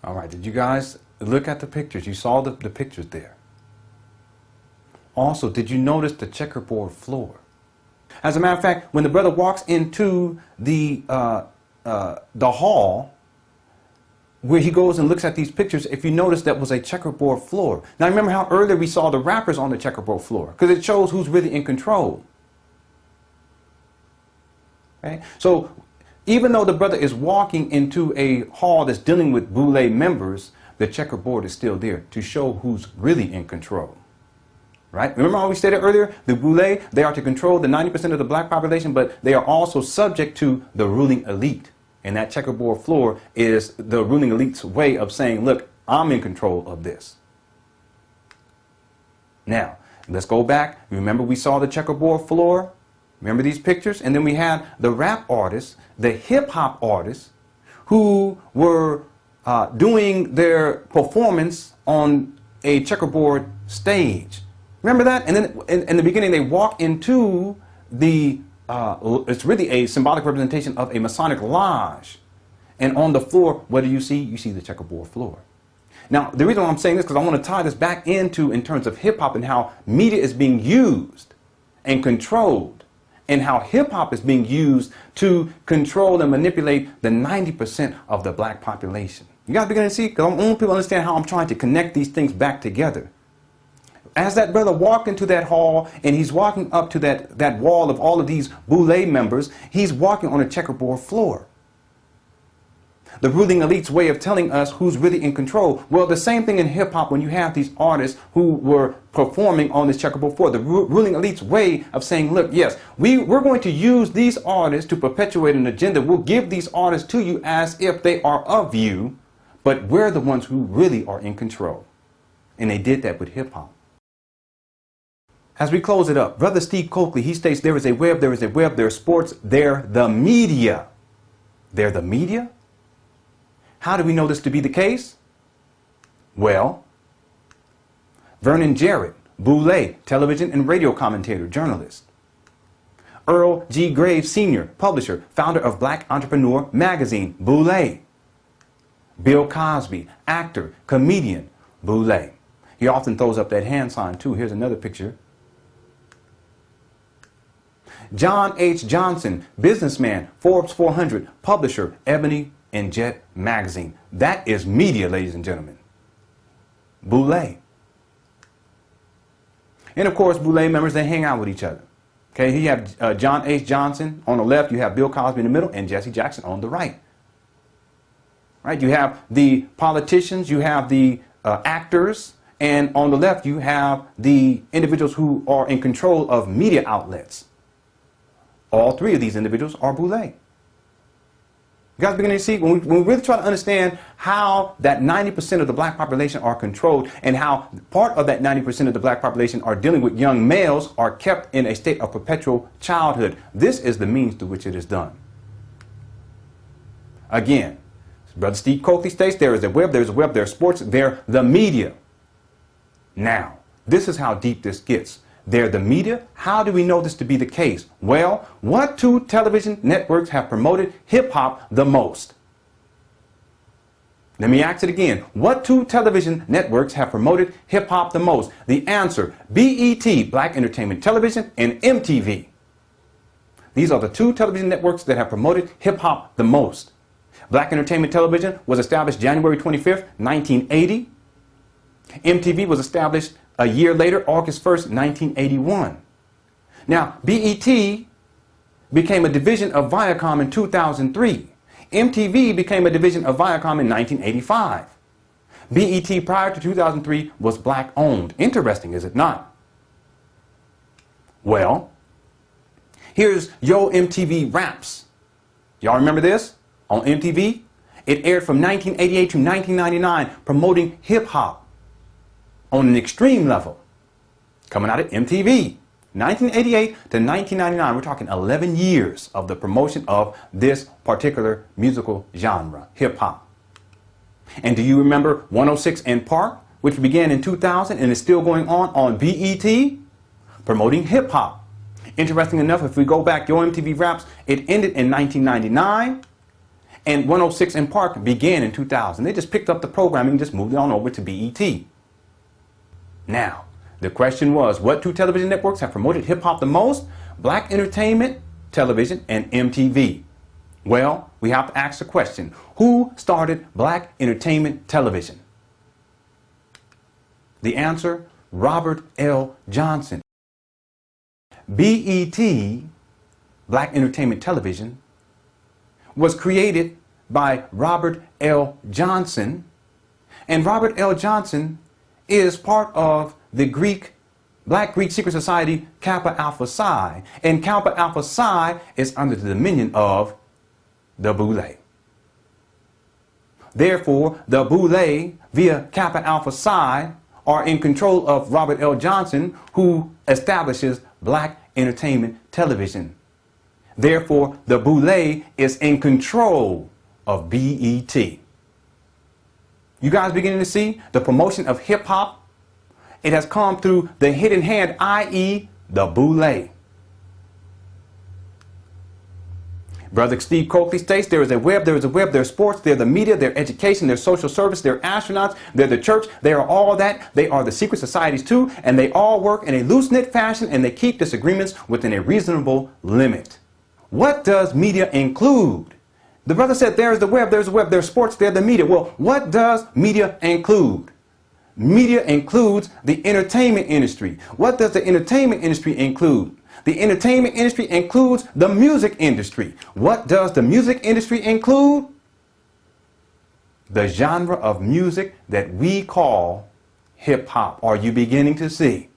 All right, did you guys look at the pictures? You saw the pictures there. Also, did you notice the checkerboard floor? As a matter of fact, when the brother walks into the hall, where he goes and looks at these pictures, if you notice, that was a checkerboard floor. Now remember how earlier we saw the rappers on the checkerboard floor, because it shows who's really in control. Okay? So even though the brother is walking into a hall that's dealing with boule members, the checkerboard is still there to show who's really in control. Right? Remember how we stated earlier, the boule, they are to control the 90% of the black population, but they are also subject to the ruling elite. And that checkerboard floor is the ruling elite's way of saying, look, I'm in control of this. Now, let's go back. Remember we saw the checkerboard floor? Remember these pictures? And then we had the rap artists, the hip hop artists, who were doing their performance on a checkerboard stage. Remember that? And then in the beginning, they walk into the it's really a symbolic representation of a Masonic lodge. And on the floor, what do you see? You see the checkerboard floor. Now, the reason why I'm saying this is because I want to tie this back into in terms of hip hop and how media is being used and controlled, and how hip hop is being used to control and manipulate the 90% of the black population. You guys begin to see? Because I want people to understand how I'm trying to connect these things back together. As that brother walked into that hall and he's walking up to that wall of all of these boule members, he's walking on a checkerboard floor. The ruling elite's way of telling us who's really in control. Well, the same thing in hip hop when you have these artists who were performing on this checkerboard floor. The ruling elite's way of saying, look, yes, we're going to use these artists to perpetuate an agenda. We'll give these artists to you as if they are of you, but we're the ones who really are in control. And they did that with hip hop. As we close it up, Brother Steve Coakley, he states there is a web, there's sports, they're the media. They're the media? How do we know this to be the case? Well, Vernon Jarrett, boule, television and radio commentator, journalist. Earl G. Graves Sr., publisher, founder of Black Entrepreneur Magazine, boule. Bill Cosby, actor, comedian, boule. He often throws up that hand sign too. Here's another picture. John H. Johnson, businessman, Forbes 400, publisher, Ebony and Jet magazine. That is media, ladies and gentlemen. Boule. And of course, boule members, they hang out with each other. Okay, you have John H. Johnson on the left, you have Bill Cosby in the middle, and Jesse Jackson on the right. Right? You have the politicians, you have the actors, and on the left, you have the individuals who are in control of media outlets. All three of these individuals are boule. You guys beginning to see, when we really try to understand how that 90% of the black population are controlled and how part of that 90% of the black population are dealing with young males are kept in a state of perpetual childhood. This is the means to which it is done. Again, Brother Steve Coakley states there is a web, there's sports, they're the media. Now, this is how deep this gets. They're the media. How do we know this to be the case? Well, what two television networks have promoted hip-hop the most? Let me ask it again. What two television networks have promoted hip-hop the most? The answer, BET, Black Entertainment Television, and MTV. These are the two television networks that have promoted hip-hop the most. Black Entertainment Television was established January 25th, 1980. MTV was established a year later, August 1st, 1981. Now, BET became a division of Viacom in 2003. MTV became a division of Viacom in 1985. BET prior to 2003 was black owned. Interesting, is it not? Well, here's Yo MTV Raps. Y'all remember this? On MTV, it aired from 1988 to 1999, promoting hip-hop on an extreme level. Coming out of MTV, 1988 to 1999, we're talking 11 years of the promotion of this particular musical genre, hip-hop. And do you remember 106 and Park, which began in 2000 and is still going on BET, promoting hip-hop? Interesting enough, if we go back, Yo MTV Raps, it ended in 1999. and 106 in Park began in 2000. They just picked up the programming and just moved it on over to BET. Now, the question was, what two television networks have promoted hip-hop the most? Black Entertainment Television and MTV. Well, we have to ask the question, who started Black Entertainment Television? The answer, Robert L. Johnson. BET, Black Entertainment Television, was created by Robert L. Johnson, and Robert L. Johnson is part of the Black Greek secret society Kappa Alpha Psi, and Kappa Alpha Psi is under the dominion of the Boule. Therefore, the Boule via Kappa Alpha Psi are in control of Robert L. Johnson, who establishes Black Entertainment Television. Therefore, the Boule is in control of BET. You guys beginning to see the promotion of hip-hop? It has come through the hidden hand, i.e. the Boule. Brother Steve Coakley states there is a web, there's sports, they're the media, they're education, they're social service, they're astronauts, they're the church, they are all that. They are the secret societies too, and they all work in a loose-knit fashion, and they keep disagreements within a reasonable limit. What does media include? The brother said there's the web, there's sports, they're the media. Well, what does media include? Media includes the entertainment industry. What does the entertainment industry include? The entertainment industry includes the music industry. What does the music industry include? The genre of music that we call hip hop. Are you beginning to see?